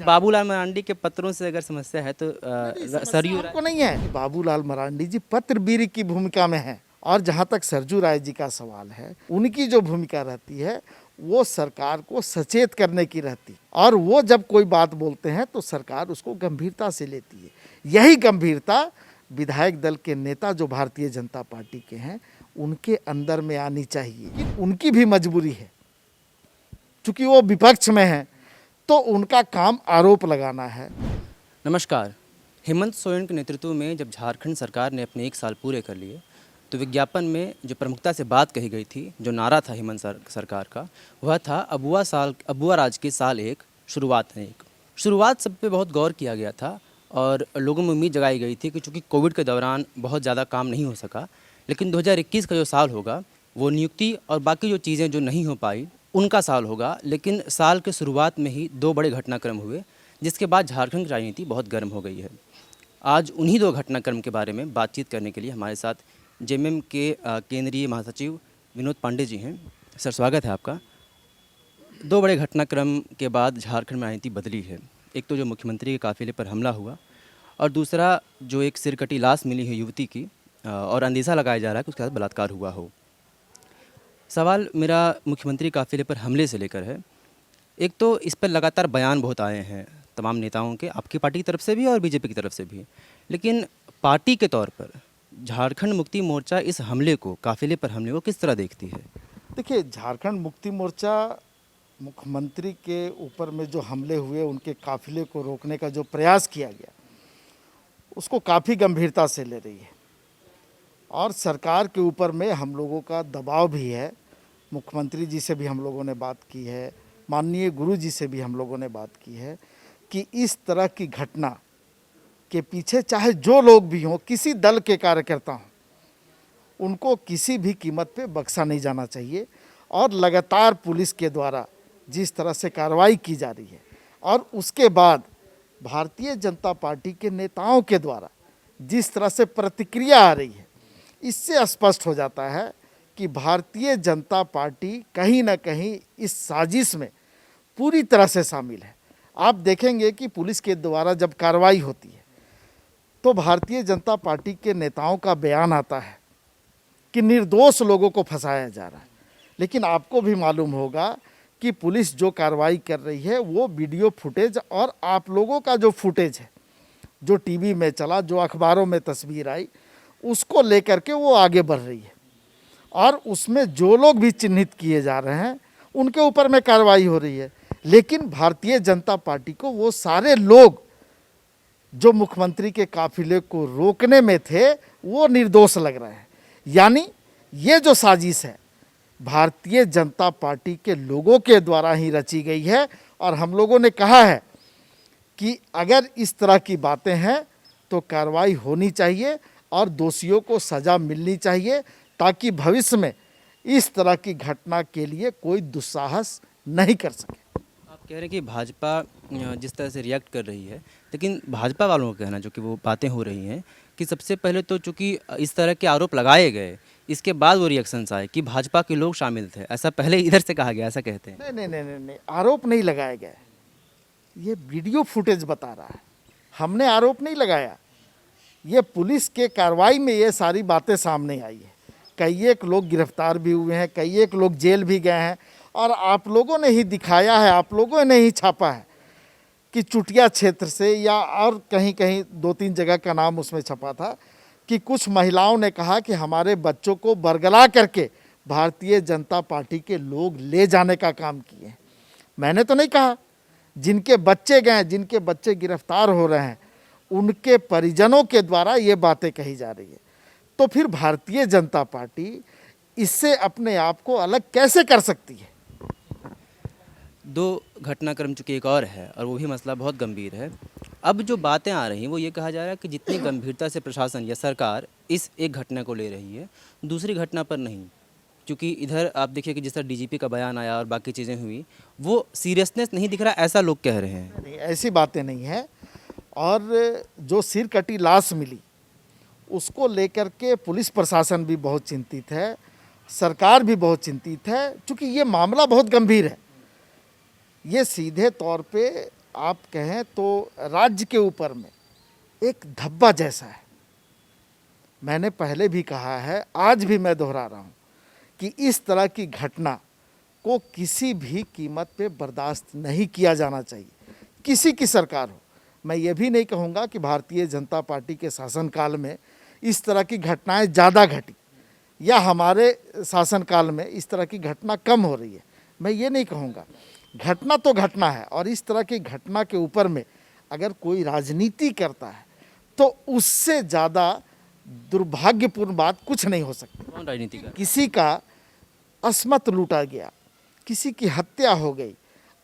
बाबूलाल मरांडी के पत्रों से अगर समस्या है तो सरयू को नहीं है। बाबूलाल मरांडी जी पत्रवीर की भूमिका में है, और जहाँ तक सरजू राय जी का सवाल है, उनकी जो भूमिका रहती है वो सरकार को सचेत करने की रहती, और वो जब कोई बात बोलते हैं तो सरकार उसको गंभीरता से लेती है। यही गंभीरता विधायक दल के नेता जो भारतीय जनता पार्टी के हैं उनके अंदर में आनी चाहिए। उनकी भी मजबूरी है, चूंकि वो विपक्ष में है तो उनका काम आरोप लगाना है। नमस्कार। हेमंत सोरेन के नेतृत्व में जब झारखंड सरकार ने अपने 1 साल पूरे कर लिए तो विज्ञापन में जो प्रमुखता से बात कही गई थी, जो नारा था हेमंत सरकार का, वह था अबुआ राज के साल 1 शुरुआत है 1। शुरुआत सब पे बहुत गौर किया गया था और लोगों में उम्मीद जगाई गई थी कि चूँकि कोविड के दौरान बहुत ज़्यादा काम नहीं हो सका, लेकिन 2021 का जो साल होगा वो नियुक्ति और बाकी जो चीज़ें जो नहीं हो पाई उनका साल होगा। लेकिन साल के शुरुआत में ही 2 बड़े घटनाक्रम हुए, जिसके बाद झारखंड की राजनीति बहुत गर्म हो गई है। आज उन्हीं 2 घटनाक्रम के बारे में बातचीत करने के लिए हमारे साथ जेएमएम के केंद्रीय महासचिव विनोद पांडे जी हैं। सर, स्वागत है आपका। 2 बड़े घटनाक्रम के बाद झारखंड में राजनीति बदली है। एक तो जो मुख्यमंत्री के काफिले पर हमला हुआ, और दूसरा जो एक सिरकटी लाश मिली है युवती की, और अंदेशा लगाया जा रहा है कि उसके साथ बलात्कार हुआ हो। सवाल मेरा मुख्यमंत्री काफिले पर हमले से लेकर है। एक तो इस पर लगातार बयान बहुत आए हैं तमाम नेताओं के, आपकी पार्टी की तरफ से भी और बीजेपी की तरफ से भी, लेकिन पार्टी के तौर पर झारखंड मुक्ति मोर्चा इस हमले को, काफिले पर हमले को किस तरह देखती है? देखिए, झारखंड मुक्ति मोर्चा मुख्यमंत्री के ऊपर में जो हमले हुए, उनके काफिले को रोकने का जो प्रयास किया गया, उसको काफ़ी गंभीरता से ले रही है, और सरकार के ऊपर में हम लोगों का दबाव भी है। मुख्यमंत्री जी से भी हम लोगों ने बात की है, माननीय गुरु जी से भी हम लोगों ने बात की है कि इस तरह की घटना के पीछे चाहे जो लोग भी हों, किसी दल के कार्यकर्ता हों, उनको किसी भी कीमत पे बख्शा नहीं जाना चाहिए। और लगातार पुलिस के द्वारा जिस तरह से कार्रवाई की जा रही है, और उसके बाद भारतीय जनता पार्टी के नेताओं के द्वारा जिस तरह से प्रतिक्रिया आ रही है, इससे स्पष्ट हो जाता है कि भारतीय जनता पार्टी कहीं ना कहीं इस साजिश में पूरी तरह से शामिल है। आप देखेंगे कि पुलिस के द्वारा जब कार्रवाई होती है तो भारतीय जनता पार्टी के नेताओं का बयान आता है कि निर्दोष लोगों को फंसाया जा रहा है, लेकिन आपको भी मालूम होगा कि पुलिस जो कार्रवाई कर रही है वो वीडियो फुटेज और आप लोगों का जो फुटेज है, जो टीवी में चला, जो अखबारों में तस्वीर आई, उसको लेकर के वो आगे बढ़ रही है, और उसमें जो लोग भी चिन्हित किए जा रहे हैं उनके ऊपर में कार्रवाई हो रही है। लेकिन भारतीय जनता पार्टी को वो सारे लोग जो मुख्यमंत्री के काफिले को रोकने में थे वो निर्दोष लग रहे हैं। यानी ये जो साजिश है भारतीय जनता पार्टी के लोगों के द्वारा ही रची गई है, और हम लोगों ने कहा है कि अगर इस तरह की बातें हैं तो कार्रवाई होनी चाहिए और दोषियों को सज़ा मिलनी चाहिए, ताकि भविष्य में इस तरह की घटना के लिए कोई दुस्साहस नहीं कर सके। आप कह रहे हैं कि भाजपा जिस तरह से रिएक्ट कर रही है, लेकिन भाजपा वालों का कहना, जो कि वो बातें हो रही हैं कि सबसे पहले तो चूँकि इस तरह के आरोप लगाए गए, इसके बाद वो रिएक्शंस आए कि भाजपा के लोग शामिल थे, ऐसा पहले इधर से कहा गया, ऐसा कहते हैं। नहीं नहीं नहीं नहीं नहीं, आरोप नहीं लगाए गए, ये वीडियो फुटेज बता रहा है, हमने आरोप नहीं लगाया। ये पुलिस के कार्रवाई में ये सारी बातें सामने आई है। कई एक लोग गिरफ्तार भी हुए हैं, कई एक लोग जेल भी गए हैं, और आप लोगों ने ही दिखाया है, आप लोगों ने ही छापा है कि चुटिया क्षेत्र से या और कहीं कहीं 2-3 जगह का नाम उसमें छपा था कि कुछ महिलाओं ने कहा कि हमारे बच्चों को बरगला करके भारतीय जनता पार्टी के लोग ले जाने का काम किए। मैंने तो नहीं कहा, जिनके बच्चे गए, जिनके बच्चे गिरफ्तार हो रहे हैं, उनके परिजनों के द्वारा ये बातें कही जा रही है। तो फिर भारतीय जनता पार्टी इससे अपने आप को अलग कैसे कर सकती है? 2 घटनाक्रम चूँकि एक और है, और वो भी मसला बहुत गंभीर है। अब जो बातें आ रही हैं वो ये कहा जा रहा है कि जितनी गंभीरता से प्रशासन या सरकार इस एक घटना को ले रही है, दूसरी घटना पर नहीं। क्योंकि इधर आप देखिए कि जिस तरह डीजीपी का बयान आया और बाकी चीज़ें हुई, वो सीरियसनेस नहीं दिख रहा, ऐसा लोग कह रहे हैं। नहीं, ऐसी बातें नहीं है। और जो सिर कटी लाश मिली उसको लेकर के पुलिस प्रशासन भी बहुत चिंतित है, सरकार भी बहुत चिंतित है, क्योंकि ये मामला बहुत गंभीर है। ये सीधे तौर पे आप कहें तो राज्य के ऊपर में एक धब्बा जैसा है। मैंने पहले भी कहा है, आज भी मैं दोहरा रहा हूँ कि इस तरह की घटना को किसी भी कीमत पे बर्दाश्त नहीं किया जाना चाहिए, किसी की सरकार हो। मैं ये भी नहीं कहूँगा कि भारतीय जनता पार्टी के शासनकाल में इस तरह की घटनाएं ज़्यादा घटी या हमारे शासनकाल में इस तरह की घटना कम हो रही है, मैं ये नहीं कहूँगा। घटना तो घटना है, और इस तरह की घटना के ऊपर में अगर कोई राजनीति करता है तो उससे ज़्यादा दुर्भाग्यपूर्ण बात कुछ नहीं हो सकती। कौन राजनीति कर? किसी का अस्मत लूटा गया, किसी की हत्या हो गई,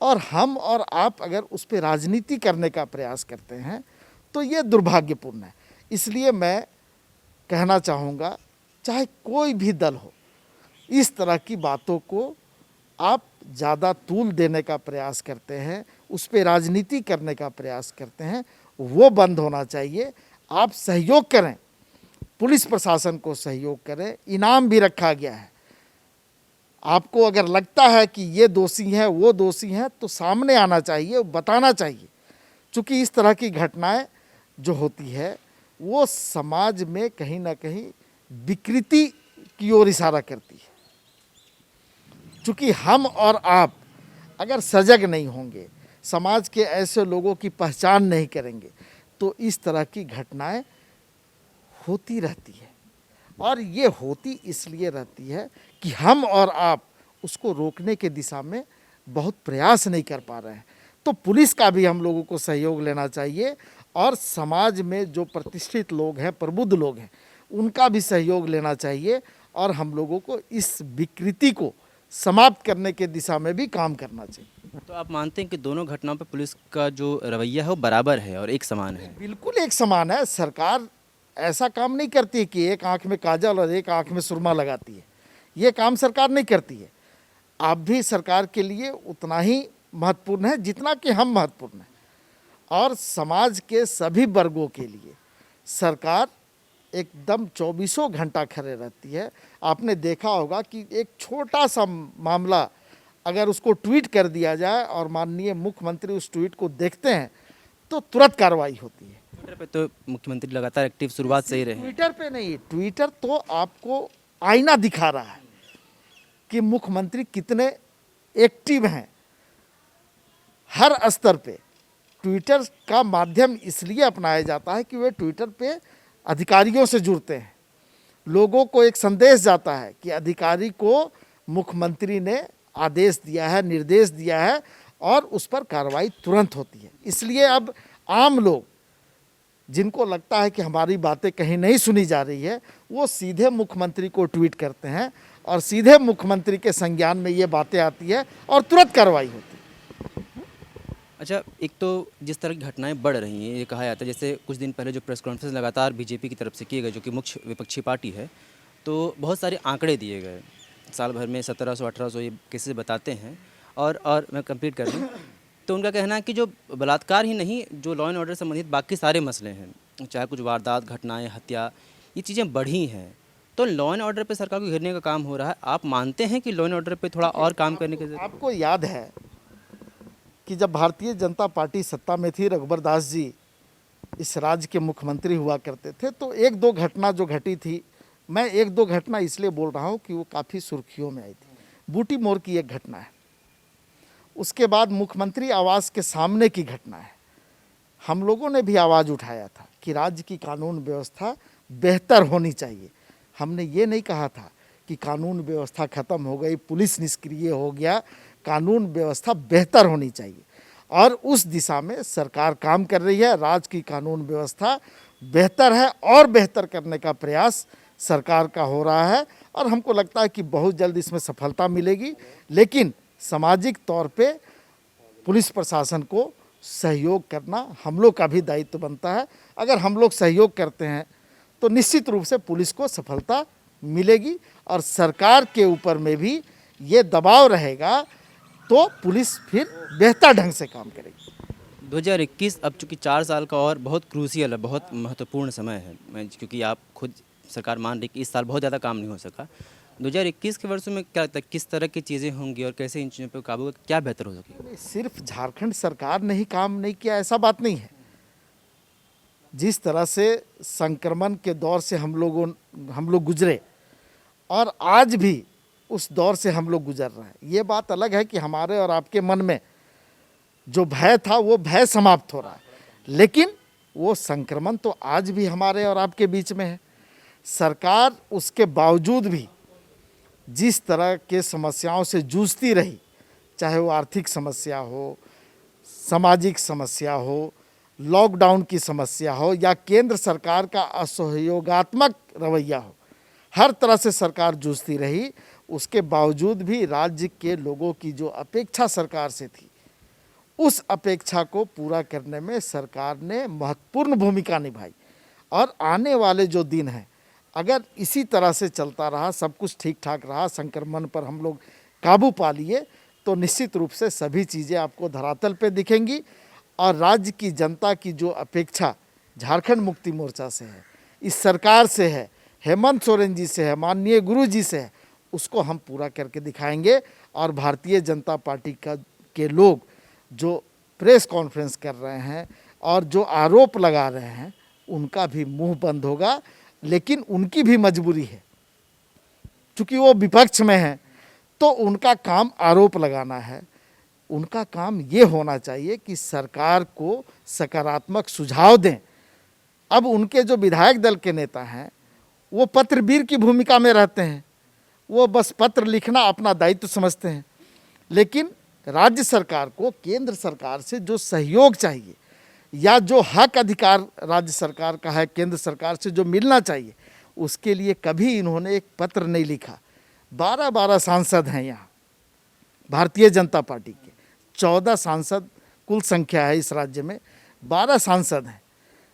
और हम और आप अगर उस पर राजनीति करने का प्रयास करते हैं तो ये दुर्भाग्यपूर्ण है। इसलिए मैं कहना चाहूँगा, चाहे कोई भी दल हो, इस तरह की बातों को आप ज़्यादा तूल देने का प्रयास करते हैं, उस पर राजनीति करने का प्रयास करते हैं, वो बंद होना चाहिए। आप सहयोग करें, पुलिस प्रशासन को सहयोग करें, इनाम भी रखा गया है। आपको अगर लगता है कि ये दोषी हैं, वो दोषी हैं, तो सामने आना चाहिए, बताना चाहिए। चूँकि इस तरह की घटनाएं जो होती है वो समाज में कहीं ना कहीं विकृति की ओर इशारा करती है। चूँकि हम और आप अगर सजग नहीं होंगे, समाज के ऐसे लोगों की पहचान नहीं करेंगे, तो इस तरह की घटनाएं होती रहती है। और ये होती इसलिए रहती है कि हम और आप उसको रोकने के दिशा में बहुत प्रयास नहीं कर पा रहे हैं। तो पुलिस का भी हम लोगों को सहयोग लेना चाहिए, और समाज में जो प्रतिष्ठित लोग हैं, प्रबुद्ध लोग हैं, उनका भी सहयोग लेना चाहिए, और हम लोगों को इस विकृति को समाप्त करने के दिशा में भी काम करना चाहिए। तो आप मानते हैं कि दोनों घटनाओं पर पुलिस का जो रवैया है वो बराबर है और एक समान है? बिल्कुल एक समान है। सरकार ऐसा काम नहीं करती कि एक आंख में काजल और एक आंख में सुरमा लगाती है, ये काम सरकार नहीं करती है। आप भी सरकार के लिए उतना ही महत्वपूर्ण है जितना कि हम महत्वपूर्ण हैं, और समाज के सभी वर्गों के लिए सरकार एकदम 24 घंटा खड़े रहती है। आपने देखा होगा कि एक छोटा सा मामला अगर उसको ट्वीट कर दिया जाए और माननीय मुख्यमंत्री उस ट्वीट को देखते हैं तो तुरंत कार्रवाई होती है। ट्विटर पे तो मुख्यमंत्री लगातार एक्टिव शुरुआत से ही रहे हैं। ट्विटर पे नहीं, ट्विटर तो आपको आईना दिखा रहा है कि मुख्यमंत्री कितने एक्टिव हैं हर स्तर पे। ट्विटर का माध्यम इसलिए अपनाया जाता है कि वे ट्विटर पे अधिकारियों से जुड़ते हैं, लोगों को एक संदेश जाता है कि अधिकारी को मुख्यमंत्री ने आदेश दिया है, निर्देश दिया है, और उस पर कार्रवाई तुरंत होती है। इसलिए अब आम लोग जिनको लगता है कि हमारी बातें कहीं नहीं सुनी जा रही है, वो सीधे मुख्यमंत्री को ट्वीट करते हैं और सीधे मुख्यमंत्री के संज्ञान में ये बातें आती है और तुरंत कार्रवाई होती है। अच्छा, एक तो जिस तरह की घटनाएं बढ़ रही हैं, ये कहा जाता है, जैसे कुछ दिन पहले जो प्रेस कॉन्फ्रेंस लगातार बीजेपी की तरफ से किए गए, जो कि मुख्य विपक्षी पार्टी है, तो बहुत सारे आंकड़े दिए गए, साल भर में 1700-1800 ये केसेस बताते हैं। और मैं कंप्लीट कर दूँ तो उनका कहना है कि जो बलात्कार ही नहीं, जो लॉ एंड ऑर्डर से संबंधित बाकी सारे मसले हैं, चाहे कुछ वारदात, घटनाएं, हत्या, ये चीज़ें बढ़ी हैं। तो लॉ एंड ऑर्डर पे सरकार को घेरने का काम हो रहा है। आप मानते हैं कि लॉ एंड ऑर्डर पे थोड़ा और काम करने की जरूरत? आपको याद है कि जब भारतीय जनता पार्टी सत्ता में थी, रघुबर दास जी इस राज्य के मुख्यमंत्री हुआ करते थे, तो एक दो घटना जो घटी थी, मैं एक दो घटना इसलिए बोल रहा हूँ कि वो काफ़ी सुर्खियों में आई थी। बूटी मोड़ की एक घटना है, उसके बाद मुख्यमंत्री आवास के सामने की घटना है। हम लोगों ने भी आवाज़ उठाया था कि राज्य की कानून व्यवस्था बेहतर होनी चाहिए। हमने ये नहीं कहा था कि कानून व्यवस्था ख़त्म हो गई, पुलिस निष्क्रिय हो गया, कानून व्यवस्था बेहतर होनी चाहिए, और उस दिशा में सरकार काम कर रही है। राज्य की कानून व्यवस्था बेहतर है और बेहतर करने का प्रयास सरकार का हो रहा है, और हमको लगता है कि बहुत जल्द इसमें सफलता मिलेगी। लेकिन सामाजिक तौर पे पुलिस प्रशासन को सहयोग करना हम लोग का भी दायित्व बनता है। अगर हम लोग सहयोग करते हैं तो निश्चित रूप से पुलिस को सफलता मिलेगी, और सरकार के ऊपर में भी ये दबाव रहेगा तो पुलिस फिर बेहतर ढंग से काम करेगी। 2021 अब चूँकि 4 साल का और बहुत क्रूशियल है, बहुत महत्वपूर्ण समय है, क्योंकि आप खुद सरकार मान रही कि इस साल बहुत ज़्यादा काम नहीं हो सका, 2021 के वर्षों में क्या लगता है किस तरह की चीज़ें होंगी और कैसे इन चीज़ों पर काबू क्या बेहतर हो सके? नहीं, सिर्फ झारखंड सरकार ने ही काम नहीं किया ऐसा बात नहीं है। जिस तरह से संक्रमण के दौर से हम लोग गुजरे और आज भी उस दौर से हम लोग गुजर रहे हैं, ये बात अलग है कि हमारे और आपके मन में जो भय था वो भय समाप्त हो रहा है, लेकिन वो संक्रमण तो आज भी हमारे और आपके बीच में है। सरकार उसके बावजूद भी जिस तरह के समस्याओं से जूझती रही, चाहे वो आर्थिक समस्या हो, सामाजिक समस्या हो, लॉकडाउन की समस्या हो या केंद्र सरकार का असहयोगात्मक रवैया हो, हर तरह से सरकार जूझती रही। उसके बावजूद भी राज्य के लोगों की जो अपेक्षा सरकार से थी, उस अपेक्षा को पूरा करने में सरकार ने महत्वपूर्ण भूमिका निभाई। और आने वाले जो दिन हैं, अगर इसी तरह से चलता रहा, सब कुछ ठीक ठाक रहा, संक्रमण पर हम लोग काबू पा लिए, तो निश्चित रूप से सभी चीज़ें आपको धरातल पे दिखेंगी। और राज्य की जनता की जो अपेक्षा झारखंड मुक्ति मोर्चा से है, इस सरकार से है, हेमंत सोरेन जी से है, माननीय गुरु जी से है, उसको हम पूरा करके दिखाएंगे। और भारतीय जनता पार्टी के लोग जो प्रेस कॉन्फ्रेंस कर रहे हैं और जो आरोप लगा रहे हैं, उनका भी मुंह बंद होगा। लेकिन उनकी भी मजबूरी है, क्योंकि वो विपक्ष में हैं, तो उनका काम आरोप लगाना है। उनका काम ये होना चाहिए कि सरकार को सकारात्मक सुझाव दें। अब उनके जो विधायक दल के नेता हैं, वो पत्रवीर की भूमिका में रहते हैं, वो बस पत्र लिखना अपना दायित्व समझते हैं। लेकिन राज्य सरकार को केंद्र सरकार से जो सहयोग चाहिए या जो हक अधिकार राज्य सरकार का है केंद्र सरकार से जो मिलना चाहिए, उसके लिए कभी इन्होंने एक पत्र नहीं लिखा। 12 सांसद हैं यहाँ भारतीय जनता पार्टी के, 14 सांसद कुल संख्या है इस राज्य में, 12 सांसद हैं,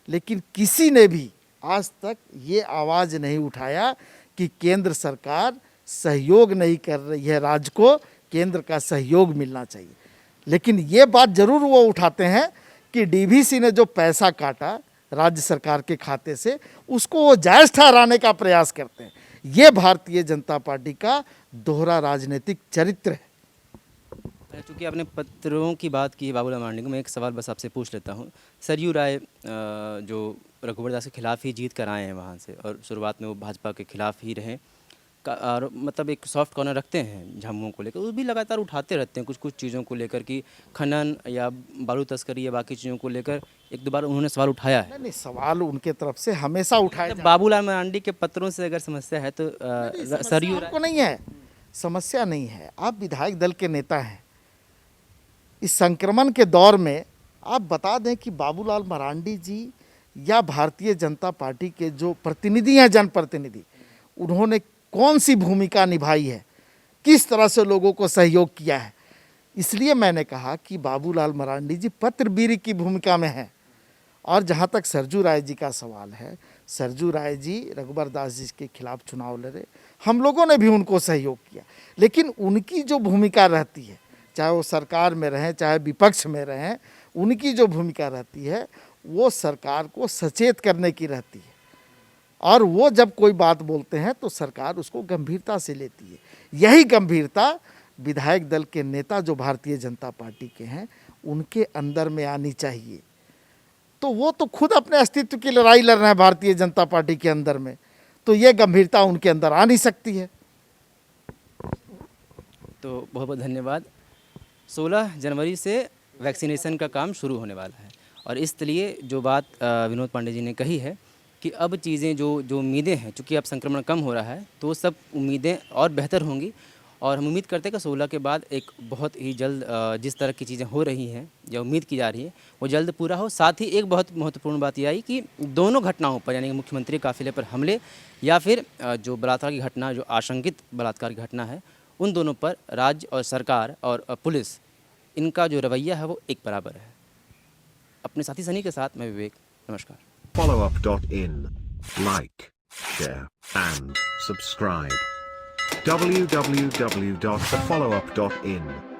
लेकिन किसी ने भी आज तक ये आवाज़ नहीं उठाया कि केंद्र सरकार सहयोग नहीं कर रही है, राज्य को केंद्र का सहयोग मिलना चाहिए। लेकिन ये बात जरूर वो उठाते हैं कि डीवीसी ने जो पैसा काटा राज्य सरकार के खाते से, उसको वो जायज़ ठहराने का प्रयास करते हैं। ये भारतीय जनता पार्टी का दोहरा राजनीतिक चरित्र है। चूँकि आपने पत्रों की बात की है बाबूलाल मरांडी को, मैं एक सवाल बस आपसे पूछ लेता हूँ। सरयू राय जो रघुवर दास के खिलाफ ही जीत कर आए हैं वहाँ से, और शुरुआत में वो भाजपा के खिलाफ ही रहे, और मतलब एक सॉफ्ट कॉर्नर रखते हैं झामुमो को लेकर, वो भी लगातार उठाते रहते हैं कुछ चीज़ों को लेकर कि खनन या बालू तस्करी या बाकी चीज़ों को लेकर एक दो बार उन्होंने सवाल उठाया है। नहीं, सवाल उनके तरफ से हमेशा उठाए बाबूलाल मरांडी के पत्रों से अगर समस्या है तो सरयू राय को नहीं है, समस्या नहीं है। आप विधायक दल के नेता हैं, इस संक्रमण के दौर में आप बता दें कि बाबूलाल मरांडी जी या भारतीय जनता पार्टी के जो प्रतिनिधि हैं, जनप्रतिनिधि, उन्होंने कौन सी भूमिका निभाई है, किस तरह से लोगों को सहयोग किया है। इसलिए मैंने कहा कि बाबूलाल मरांडी जी पत्रवीर की भूमिका में हैं। और जहाँ तक सरजू राय जी का सवाल है, सरजू राय जी रघुवर दास जी के खिलाफ चुनाव लड़े, हम लोगों ने भी उनको सहयोग किया, लेकिन उनकी जो भूमिका रहती है, चाहे वो सरकार में रहें चाहे विपक्ष में रहें, उनकी जो भूमिका रहती है वो सरकार को सचेत करने की रहती है। और वो जब कोई बात बोलते हैं तो सरकार उसको गंभीरता से लेती है। यही गंभीरता विधायक दल के नेता जो भारतीय जनता पार्टी के हैं, उनके अंदर में आनी चाहिए। तो वो तो खुद अपने अस्तित्व की लड़ाई लड़ रहे हैं भारतीय जनता पार्टी के अंदर में, तो ये गंभीरता उनके अंदर आ नहीं सकती है। तो बहुत बहुत धन्यवाद। 16 जनवरी से वैक्सीनेशन का काम शुरू होने वाला है, और इसलिए जो बात विनोद पांडे जी ने कही है कि अब चीज़ें जो उम्मीदें हैं, चूँकि अब संक्रमण कम हो रहा है, तो सब उम्मीदें और बेहतर होंगी। और हम उम्मीद करते हैं कि 16 के बाद एक बहुत ही जल्द जिस तरह की चीज़ें हो रही हैं या उम्मीद की जा रही है वो जल्द पूरा हो। साथ ही एक बहुत महत्वपूर्ण बात यह आई कि दोनों घटनाओं पर, यानी कि मुख्यमंत्री काफिले पर हमले या फिर जो बलात्कार की घटना, जो आशंकित बलात्कार की घटना है, उन दोनों पर राज्य और सरकार और पुलिस, इनका जो रवैया है वो एक बराबर है। अपने साथी सनी के साथ मैं विवेक, नमस्कार। followup.in, like, share and subscribe. www.thefollowup.in